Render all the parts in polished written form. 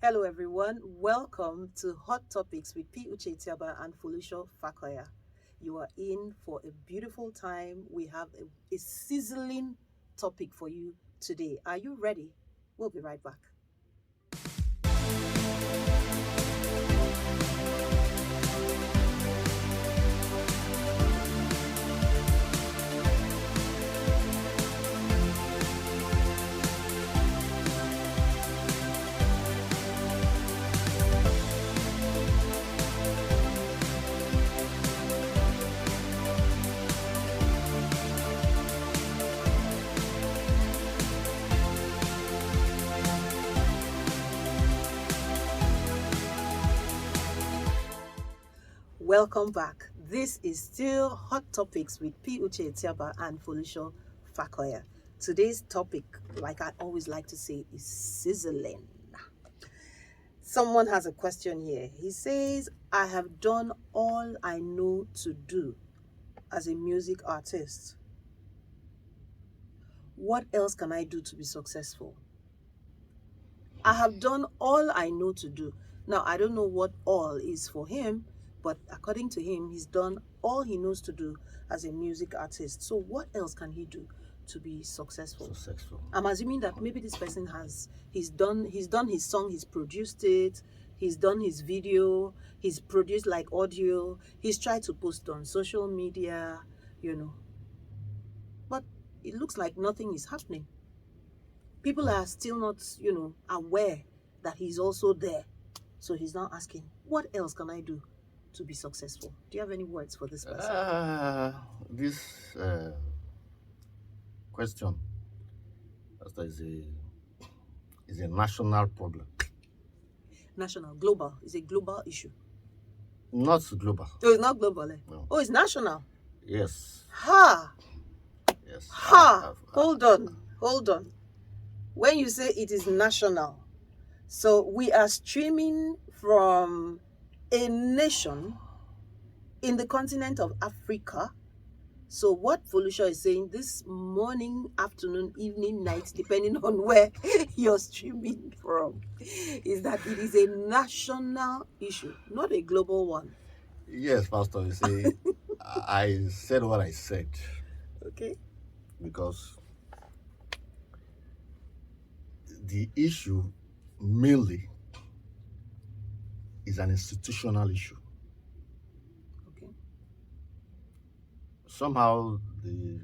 Hello, everyone. Welcome to Hot Topics with P Uche Etiaba and Felicia Fakoya. You are in for a beautiful time. We have a sizzling topic for you today. Are you ready? We'll be right back. Welcome back. This is still Hot Topics with P Uche Etiaba and Felicia Fakoya. Today's topic, like I always like to say, is sizzling. Someone has a question here. He says, I have done all I know to do as a music artist. What else can I do to be successful? I have done all I know to do. Now, I don't know what all is for him, but according to him, he's done all he knows to do as a music artist. So what else can he do to be successful? I'm assuming that maybe this person he's done his song, he's produced it, he's done his video, he's produced like audio, he's tried to post on social media, But it looks like nothing is happening. People are still not, aware that he's also there. So he's now asking, what else can I do to be successful? Do you have any words for this person? This question, Pastor, is a national problem. National, global. It's a global issue. Not global. Oh, it's not global. No. Oh, it's national. Yes. Ha! Yes. Ha! Hold on. When you say it is national, so we are streaming from a nation in the continent of Africa. So what Felicia is saying this morning, afternoon, evening, night, depending on where you're streaming from, is that it is a national issue, not a global one. Yes, Pastor, you see, I said what I said. Okay. Because the issue mainly is an institutional issue. Okay. Somehow the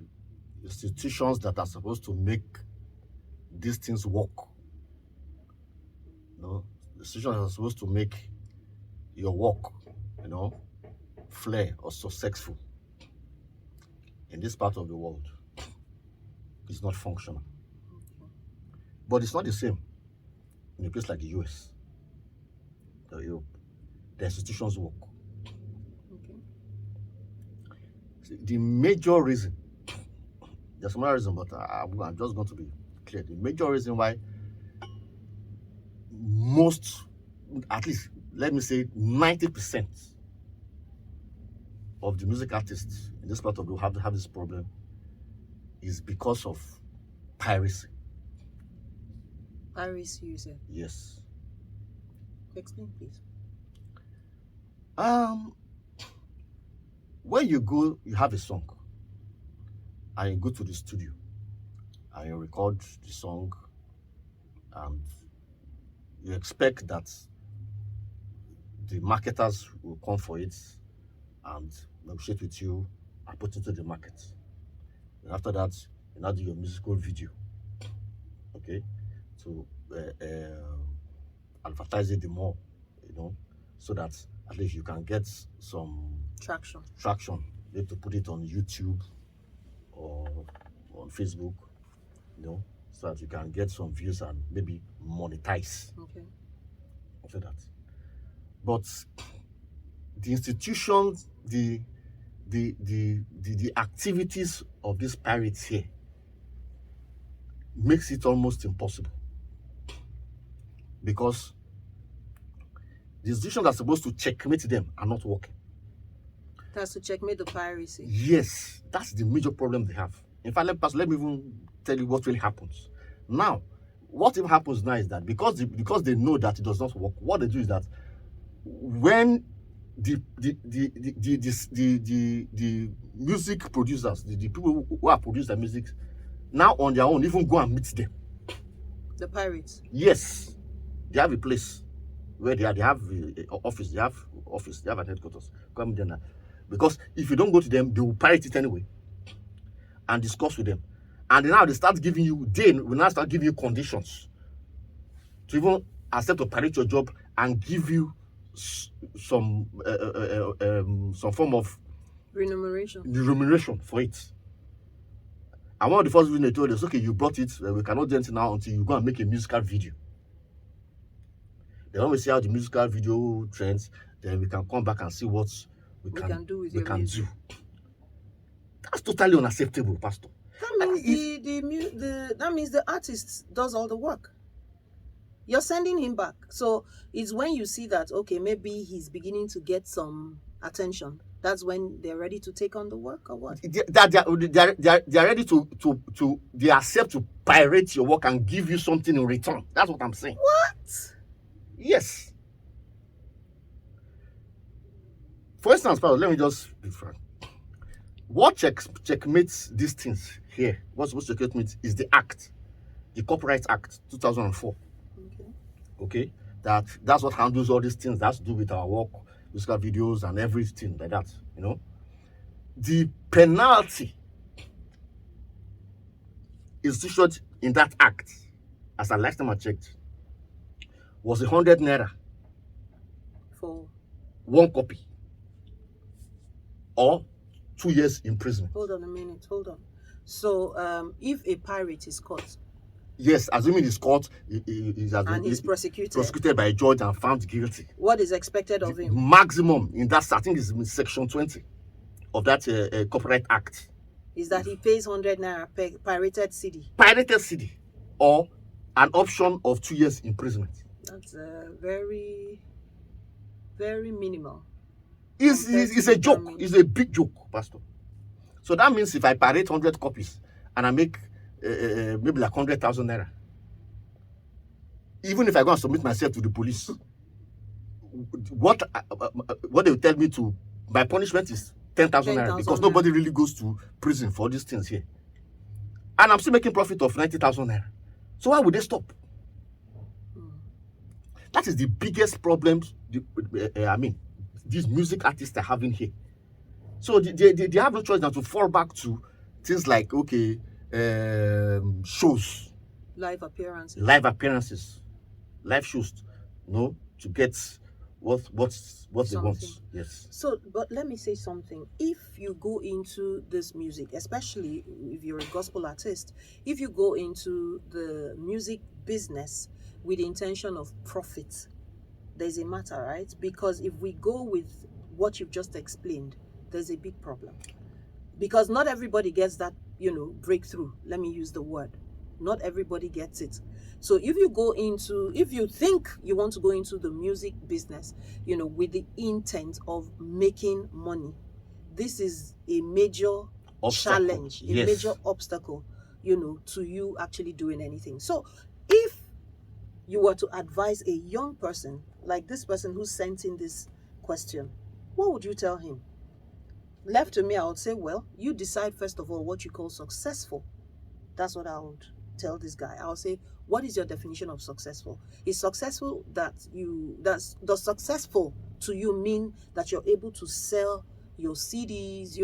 institutions that are supposed to make these things work, the institutions that are supposed to make your work, flair or successful in this part of the world is not functional. But it's not the same in a place like the US or Europe. The institutions work. Okay. See, the major reason, there's another reason, but I'm just going to be clear. The major reason why most, at least let me say 90% of the music artists in this part of the world have this problem is because of piracy. Piracy, you said? Yes. Explain, please. When you have a song and you go to the studio and you record the song and you expect that the marketers will come for it and negotiate with you and put it into the market. And after that, you now do your musical video, okay, to advertise it more, so that at least you can get some Traction. You have to put it on YouTube or on Facebook, so that you can get some views and maybe monetize. Okay. After that. But the institutions, the activities of these pirates here makes it almost impossible. Because the institutions that are supposed to checkmate them are not working. That's to checkmate the piracy. Yes, that's the major problem they have. In fact, let me even tell you what really happens. Now, what even happens now is that because they know that it does not work, what they do is that when the music producers, the people who are producing the music, now on their own, even go and meet them. The pirates. Yes, they have a place where they have office, they have an headquarters. Come there now. Because if you don't go to them, they will pirate it anyway and discuss with them. And now they will now start giving you conditions to even accept to pirate your job and give you some form of remuneration for it. And one of the first things they told us, okay, you brought it, we cannot do anything now until you go and make a musical video. Then when we see how the musical video trends, then we can come back and see what we can do with your music. That's totally unacceptable, Pastor. That means that means the artist does all the work. You're sending him back. So it's when you see that, okay, maybe he's beginning to get some attention. That's when they're ready to take on the work, or what? They're ready to they accept to pirate your work and give you something in return. That's what I'm saying. What? Yes. For instance, Pastor, let me just be frank. What checkmates these things here, what's supposed to checkmate is the act, the Copyright Act 2004. Okay, that's what handles all these things. That's to do with our work, musical videos, and everything like that. You know, the penalty instituted in that act, as the last time I checked, was 100 naira for one copy, or 2 years imprisonment. Hold on a minute. Hold on. So, if a pirate is caught. Yes, assuming he's caught, he's prosecuted by a judge and found guilty. What is expected of him? Maximum in that, I think, is in section 20 of that Copyright Act. Is that he pays 100 naira per pirated CD? Pirated CD, or an option of 2 years imprisonment. That's very, very minimal. It's a joke. It's a big joke, Pastor. So that means if I pirate 100 copies and I make maybe like 100,000 naira, even if I go and submit myself to the police, what they will tell me to, my punishment is 10,000 naira, because nobody really goes to prison for these things here, and I'm still making profit of 90,000 naira. So why would they stop? That is the biggest problem. These music artists are having here. So they have no choice than to fall back to things like, okay, shows, live appearances, live shows, to get what they want. Yes. So, but let me say something. If you go into this music, especially if you're a gospel artist, if you go into the music business with the intention of profit, there's a matter, right? Because if we go with what you've just explained, there's a big problem. Because not everybody gets that, breakthrough. Let me use the word. Not everybody gets it. So if you think you want to go into the music business, with the intent of making money, this is a major challenge, a major obstacle, to you actually doing anything. So if you were to advise a young person, like this person who sent in this question, what would you tell him? Left to me, I would say, well, you decide first of all what you call successful. That's what I would tell this guy. I'll say, what is your definition of successful? Is successful does successful to you mean that you're able to sell your CDs,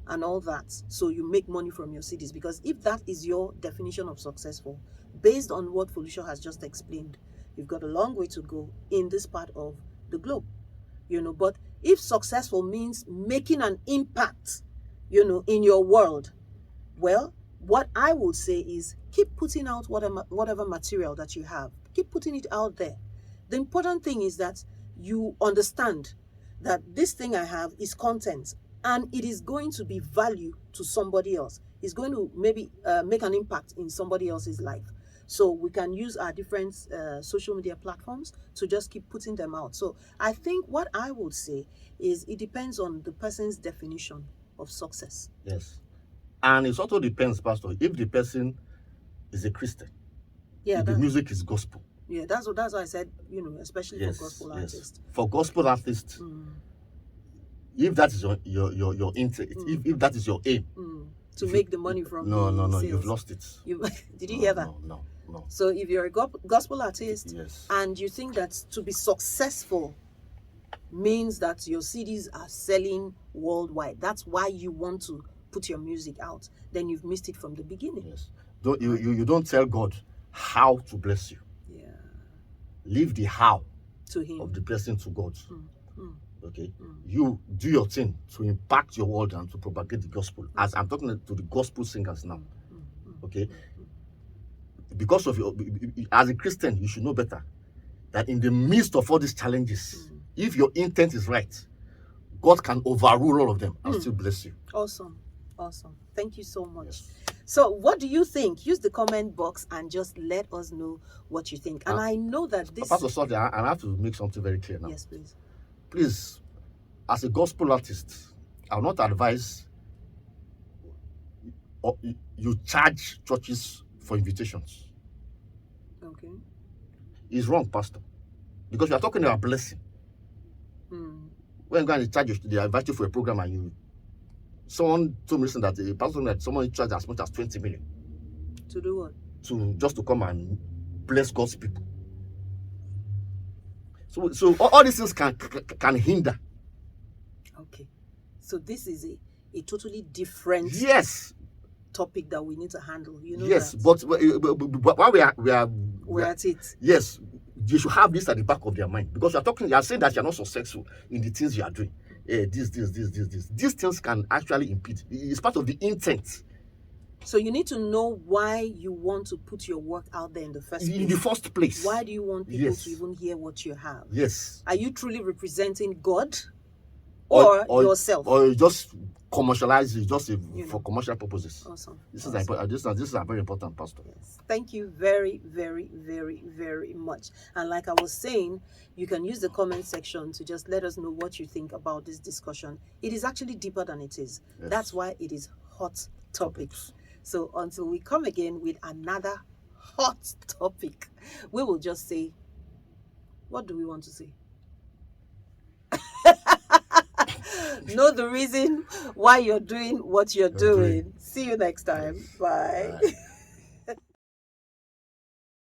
and all that, so you make money from your CDs? Because if that is your definition of successful, based on what Felicia has just explained, you've got a long way to go in this part of the globe, but if successful means making an impact, in your world, well, what I would say is keep putting out whatever material that you have. Keep putting it out there. The important thing is that you understand that this thing I have is content, and it is going to be value to somebody else. It's going to maybe make an impact in somebody else's life. So we can use our different social media platforms to just keep putting them out. So I think what I would say is it depends on the person's definition of success. Yes. And it also depends, Pastor, if the person is a Christian. Yeah, if the that, music is gospel. yeah, that's what I said, you know, especially Yes, for gospel yes. artists. For gospel artists, if that is your interest, if that is your aim, To if make the money from no, the no, sales. you've lost it. Did you No, hear that? No. So if you're a gospel artist Yes. and you think that to be successful means that your CDs are selling worldwide, that's why you want to put your music out, then you've missed it from the beginning. Yes. You don't tell God how to bless you. Yeah. Leave the how To him. of the blessing to God. Okay. You do your thing to impact your world and to propagate the gospel. As I'm talking to the gospel singers now. Okay. Because of as a Christian, you should know better that in the midst of all these challenges, if your intent is right, God can overrule all of them and still bless you. Awesome. Thank you so much. Yes. So what do you think? Use the comment box and just let us know what you think. And I know that this... Pastor Sorry, I have to make something very clear now. Yes, please. Please, as a gospel artist, I will not advise you charge churches for invitations. Okay. It's wrong, Pastor. Because we are talking about blessing. When you go and charge, they invite you for a program and someone told me that the pastor told me that someone charged as much as 20 million. To do what? Just to come and bless God's people. So all these things can hinder. Okay. So this is a totally different topic that we need to handle. You know yes, that? but while we're at it. Yes, you should have this at the back of their mind because you are saying that you're not successful in the things you are doing. This. These things can actually impede. It's part of the intent. So you need to know why you want to put your work out there in the first place. In the first place. Why do you want people to even hear what you have? Yes. Are you truly representing God or yourself? Or just commercialize it just for commercial purposes. Awesome. This is a very important, Pastor. Yes. Thank you very, very, very, very much. And like I was saying, you can use the comment section to just let us know what you think about this discussion. It is actually deeper than it is. Yes. That's why it is hot topics. So until we come again with another hot topic, we will just say, what do we want to say? Know the reason why you're doing what you're doing. See you next time. Bye.